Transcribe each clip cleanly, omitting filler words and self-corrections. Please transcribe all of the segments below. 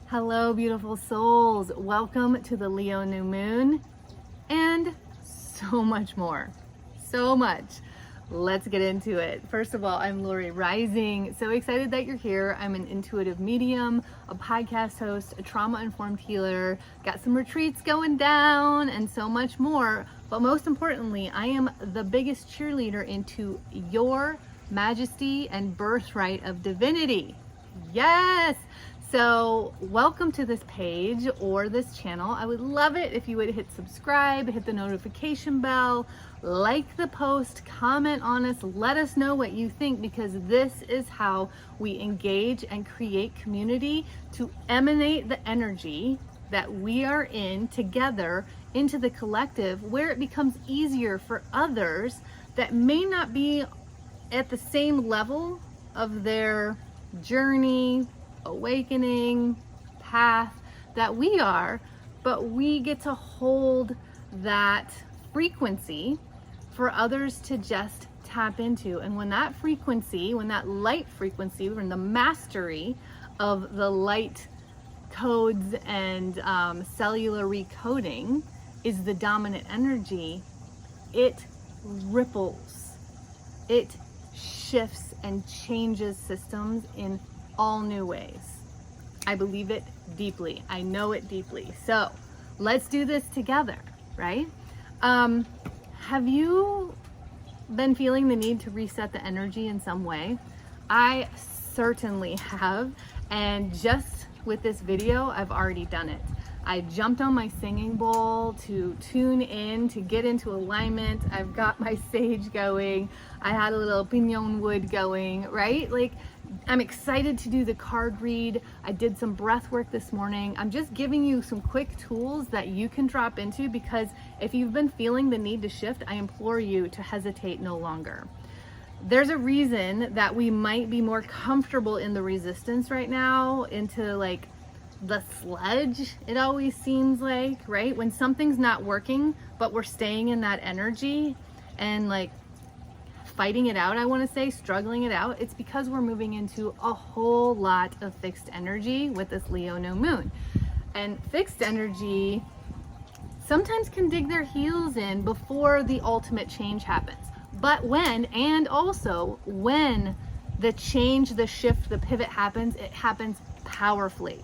Hello, beautiful souls. Welcome to the Leo new moon and so much more. So much. Let's get into it. First of all, I'm Lori Rising. So excited that you're here. I'm an intuitive medium, a podcast host, a trauma-informed healer, got some retreats going down and so much more. But most importantly, I am the biggest cheerleader into your majesty and birthright of divinity. Yes! So welcome to this page or this channel. I would love it if you would hit subscribe, hit the notification bell, like the post, comment on us, let us know what you think, because this is how we engage and create community to emanate the energy that we are in together into the collective, where it becomes easier for others that may not be at the same level of their journey, awakening path that we are, but we get to hold that frequency for others to just tap into. And when that frequency, when that light frequency, when the mastery of the light codes and cellular recoding is the dominant energy, it ripples, it shifts and changes systems in all new ways. I believe it deeply. I know it deeply. So let's do this together, right? Have you been feeling the need to reset the energy in some way? I certainly have. And just with this video, I've already done it. I jumped on my singing bowl to tune in, to get into alignment. I've got my sage going. I had a little pinon wood going, right? Like, I'm excited to do the card read. I did some breath work this morning. I'm just giving you some quick tools that you can drop into, because if you've been feeling the need to shift, I implore you to hesitate no longer. There's a reason that we might be more comfortable in the resistance right now, into like the sludge, it always seems like, right? When something's not working, but we're staying in that energy and like fighting it out, I want to say, struggling it out, it's because we're moving into a whole lot of fixed energy with this Leo new moon. And fixed energy sometimes can dig their heels in before the ultimate change happens. But when the change, the shift, the pivot happens, it happens powerfully.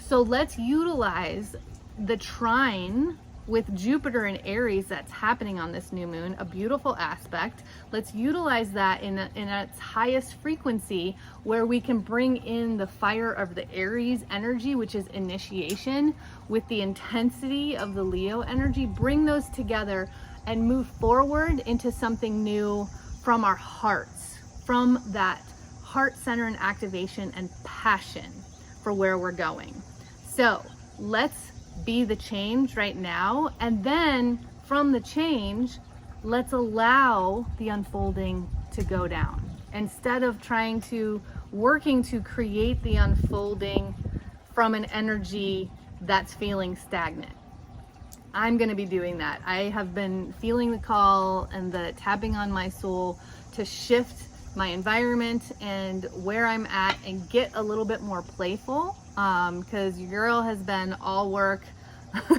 So let's utilize the trine with Jupiter and Aries that's happening on this new moon, a beautiful aspect. Let's utilize that in its highest frequency, where we can bring in the fire of the Aries energy, which is initiation, with the intensity of the Leo energy, bring those together and move forward into something new from our hearts, from that heart center and activation and passion for where we're going. So let's be the change right now, and then from the change, let's allow the unfolding to go down, instead of working to create the unfolding from an energy that's feeling stagnant. I'm going to be doing that. I have been feeling the call and the tapping on my soul to shift my environment and where I'm at and get a little bit more playful, because your girl has been all work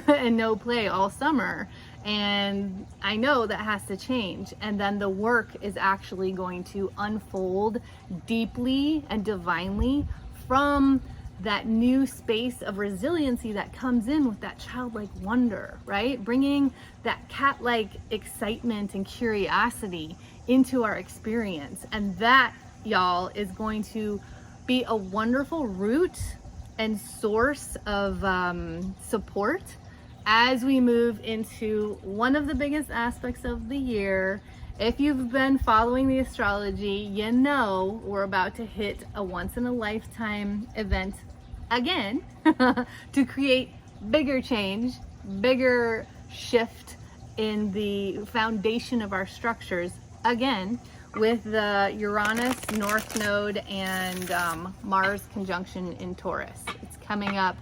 and no play all summer, and I know that has to change. And then the work is actually going to unfold deeply and divinely from that new space of resiliency that comes in with that childlike wonder, right? Bringing that cat-like excitement and curiosity into our experience. And that, y'all, is going to be a wonderful root and source of support as we move into one of the biggest aspects of the year. If you've been following the astrology, you know we're about to hit a once-in-a-lifetime event again to create bigger change, bigger shift in the foundation of our structures again, with the Uranus North Node and Mars conjunction in Taurus. It's coming up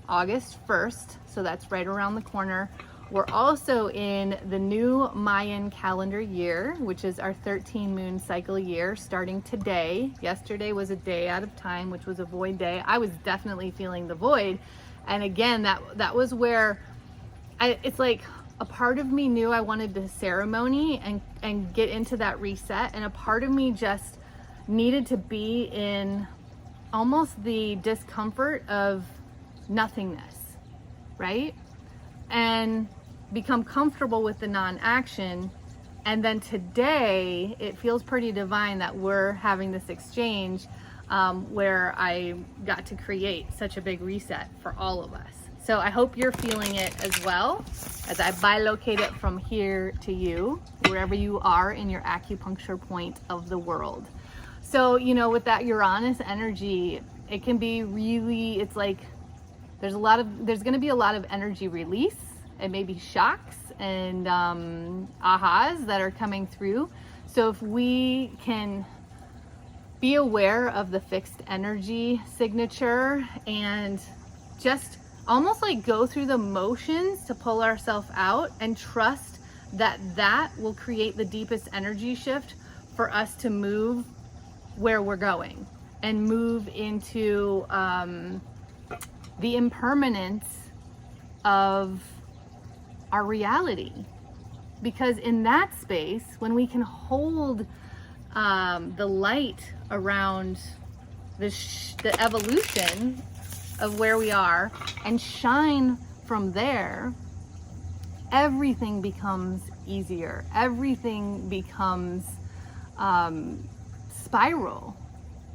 August 1st, so that's right around the corner. We're also in the new Mayan calendar year, which is our 13 moon cycle year starting today. Yesterday was a day out of time, which was a void day. I was definitely feeling the void. And again, that was where it's like a part of me knew I wanted the ceremony and get into that reset. And a part of me just needed to be in almost the discomfort of nothingness, right? And become comfortable with the non-action. And then today, it feels pretty divine that we're having this exchange where I got to create such a big reset for all of us. So I hope you're feeling it as well as I bilocate it from here to you, wherever you are in your acupuncture point of the world. So, you know, with that Uranus energy, it can be really, it's like, there's going to be a lot of energy release and maybe shocks and ahas that are coming through. So if we can be aware of the fixed energy signature and just almost like go through the motions to pull ourselves out and trust that that will create the deepest energy shift for us to move where we're going and move into the impermanence of our reality. Because in that space, when we can hold the light around the evolution of where we are and shine from there, everything becomes easier. Everything becomes spiral,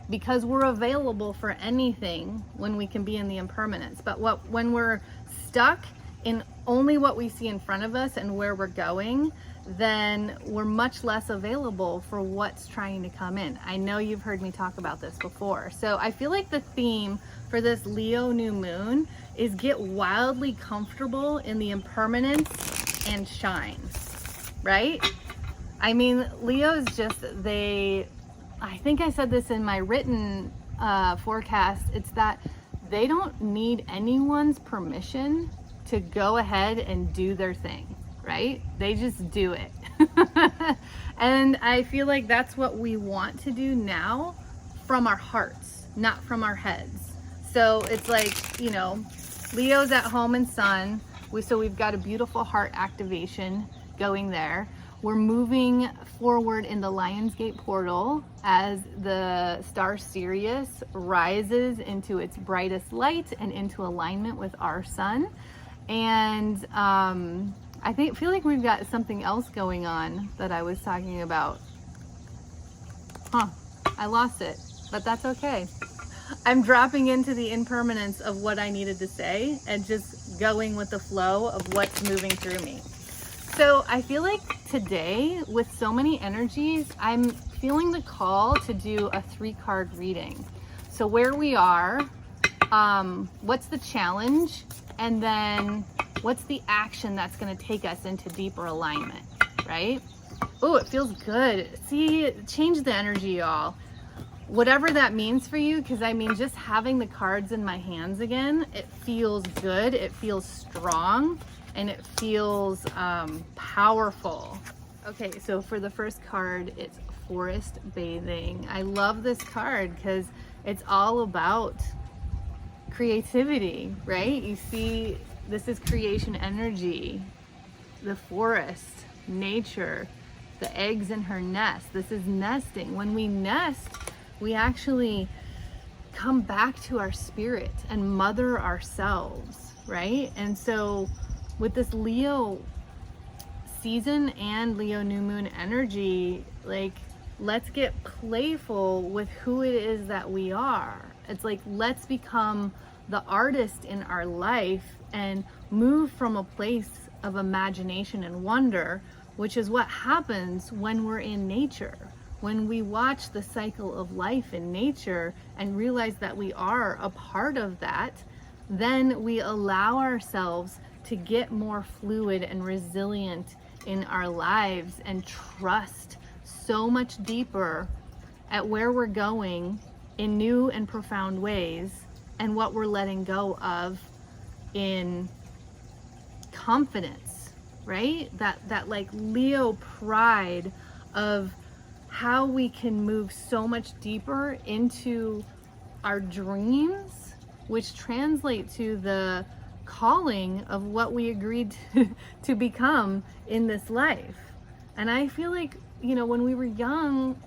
because we're available for anything when we can be in the impermanence. But when we're stuck in only what we see in front of us and where we're going, then we're much less available for what's trying to come in. I know you've heard me talk about this before. So I feel like the theme for this Leo new moon is get wildly comfortable in the impermanence and shine, right? I mean, Leo's just, I think I said this in my written forecast, it's that they don't need anyone's permission to go ahead and do their thing, right? They just do it. And I feel like that's what we want to do now from our hearts, not from our heads. So it's like, you know, Leo's at home and sun. So we've got a beautiful heart activation going there. We're moving forward in the Lionsgate portal as the star Sirius rises into its brightest light and into alignment with our sun. And I feel like we've got something else going on that I was talking about. I lost it, but that's okay. I'm dropping into the impermanence of what I needed to say and just going with the flow of what's moving through me. So I feel like today, with so many energies, I'm feeling the call to do a 3-card reading. So where we are, what's the challenge, and then what's the action that's going to take us into deeper alignment, right? Oh, it feels good. See, change the energy, y'all. Whatever that means for you, because I mean, just having the cards in my hands again, it feels good, it feels strong, and it feels powerful. Okay, so for the first card, it's Forest Bathing. I love this card because it's all about creativity, right? You see, this is creation energy, the forest, nature, the eggs in her nest. This is nesting. When we nest, we actually come back to our spirit and mother ourselves, right? And so with this Leo season and Leo new moon energy, like, let's get playful with who it is that we are. It's like, let's become the artist in our life and move from a place of imagination and wonder, which is what happens when we're in nature. When we watch the cycle of life in nature and realize that we are a part of that, then we allow ourselves to get more fluid and resilient in our lives and trust so much deeper at where we're going in new and profound ways and what we're letting go of in confidence, right? That like Leo pride of how we can move so much deeper into our dreams, which translate to the calling of what we agreed to become in this life. And I feel like, when we were young,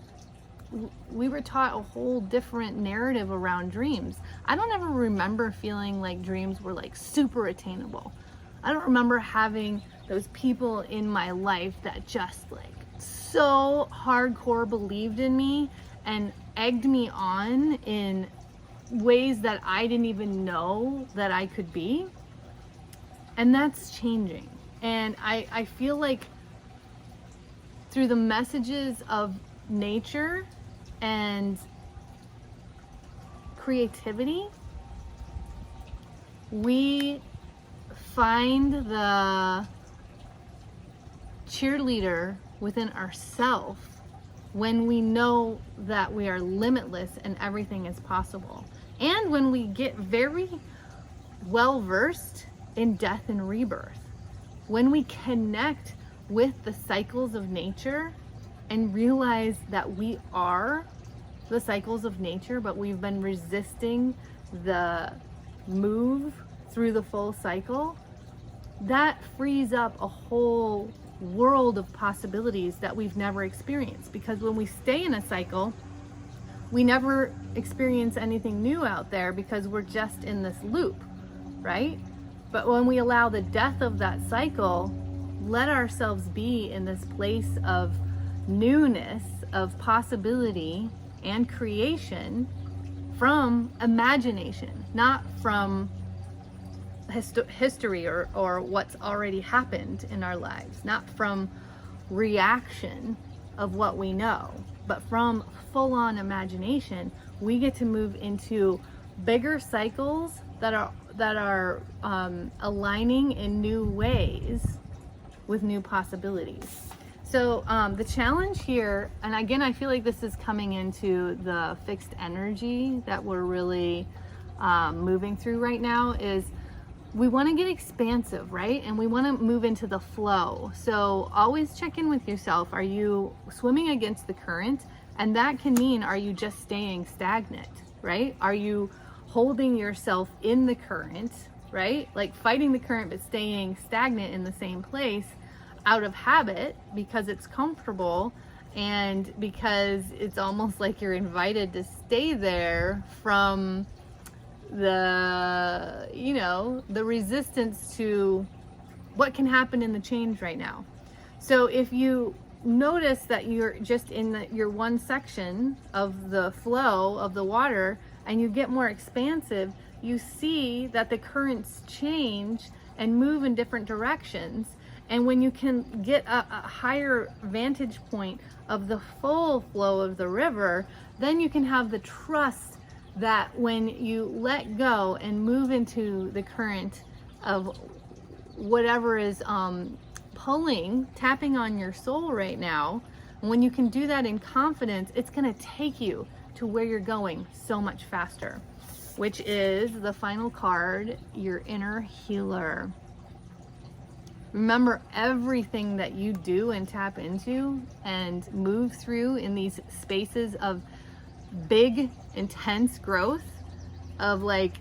we were taught a whole different narrative around dreams. I don't ever remember feeling like dreams were like super attainable. I don't remember having those people in my life that just like so hardcore believed in me and egged me on in ways that I didn't even know that I could be. And that's changing. And I feel like through the messages of nature and creativity, we find the cheerleader within ourselves when we know that we are limitless and everything is possible. And when we get very well versed in death and rebirth, when we connect with the cycles of nature and realize that we are the cycles of nature, but we've been resisting the move through the full cycle, that frees up a whole world of possibilities that we've never experienced. Because when we stay in a cycle, we never experience anything new out there because we're just in this loop, right? But when we allow the death of that cycle, let ourselves be in this place of newness, of possibility and creation from imagination, not from history or what's already happened in our lives, not from reaction of what we know, but from full-on imagination. We get to move into bigger cycles that are aligning in new ways with new possibilities. So the challenge here, and again, I feel like this is coming into the fixed energy that we're really moving through right now, is we want to get expansive, right? And we want to move into the flow. So always check in with yourself. Are you swimming against the current? And that can mean, are you just staying stagnant, right? Are you holding yourself in the current, right? Like fighting the current, but staying stagnant in the same place out of habit because it's comfortable and because it's almost like you're invited to stay there from the resistance to what can happen in the change right now. So if you notice that you're just in your one section of the flow of the water and you get more expansive, you see that the currents change and move in different directions. And when you can get a higher vantage point of the full flow of the river, then you can have the trust that when you let go and move into the current of whatever is tapping on your soul right now, when you can do that in confidence, it's going to take you to where you're going so much faster, which is the final card, your inner healer. Remember, everything that you do and tap into and move through in these spaces of big, intense growth, of like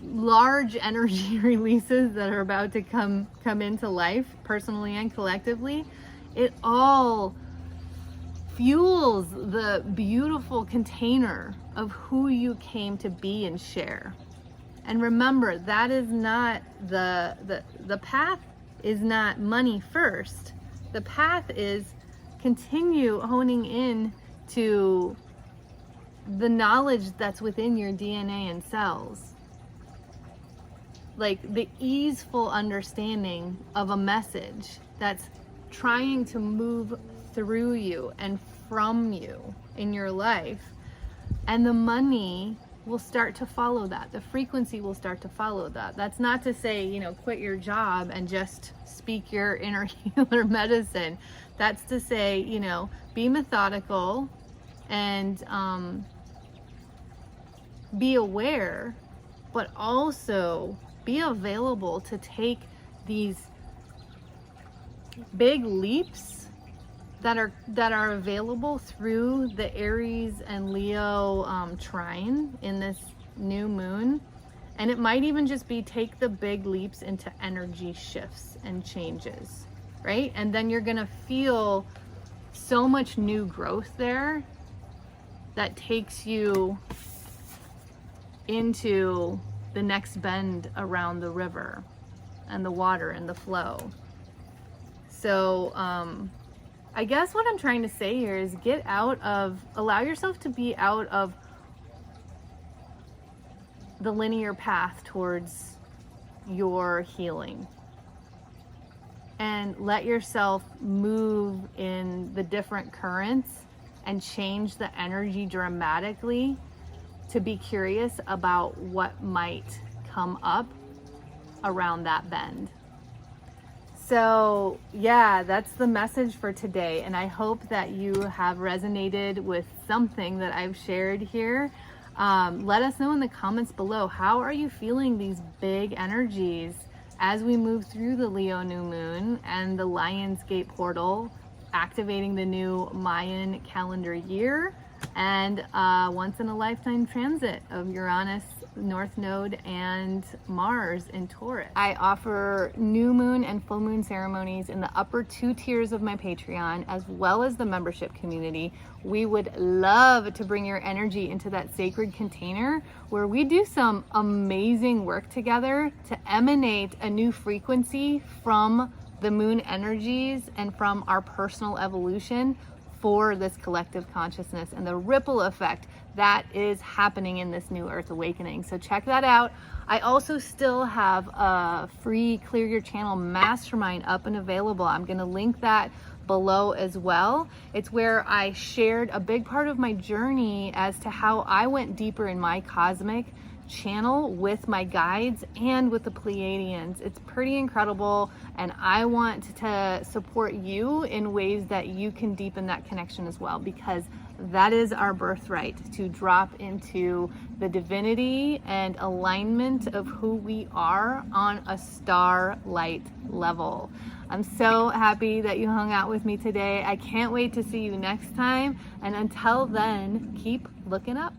large energy releases that are about to come into life, personally and collectively, it all fuels the beautiful container of who you came to be and share. And remember, that is not the path is not money first. The path is continue honing in to the knowledge that's within your DNA and cells. Like the easeful understanding of a message that's trying to move through you and from you in your life. And the money will start to follow that. The frequency will start to follow that. That's not to say, quit your job and just speak your inner healer medicine. That's to say, be methodical and be aware, but also be available to take these big leaps that are available through the Aries and Leo trine in this new moon. And it might even just be take the big leaps into energy shifts and changes, right? And then you're gonna feel so much new growth there that takes you into the next bend around the river and the water and the flow. So I guess what I'm trying to say here is allow yourself to be out of the linear path towards your healing, and let yourself move in the different currents and change the energy dramatically to be curious about what might come up around that bend. So yeah, that's the message for today. And I hope that you have resonated with something that I've shared here. Let us know in the comments below, how are you feeling these big energies as we move through the Leo new moon and the Lionsgate portal, activating the new Mayan calendar year and once in a lifetime transit of Uranus North Node and Mars in Taurus. I offer new moon and full moon ceremonies in the upper 2 tiers of my Patreon, as well as the membership community. We would love to bring your energy into that sacred container where we do some amazing work together to emanate a new frequency from the moon energies and from our personal evolution for this collective consciousness and the ripple effect that is happening in this new Earth awakening. So check that out. I also still have a free Clear Your Channel Mastermind up and available. I'm going to link that below as well. It's where I shared a big part of my journey as to how I went deeper in my cosmic channel with my guides and with the Pleiadians. It's pretty incredible, and I want to support you in ways that you can deepen that connection as well, because that is our birthright, to drop into the divinity and alignment of who we are on a starlight level. I'm so happy that you hung out with me today. I can't wait to see you next time, and until then, keep looking up.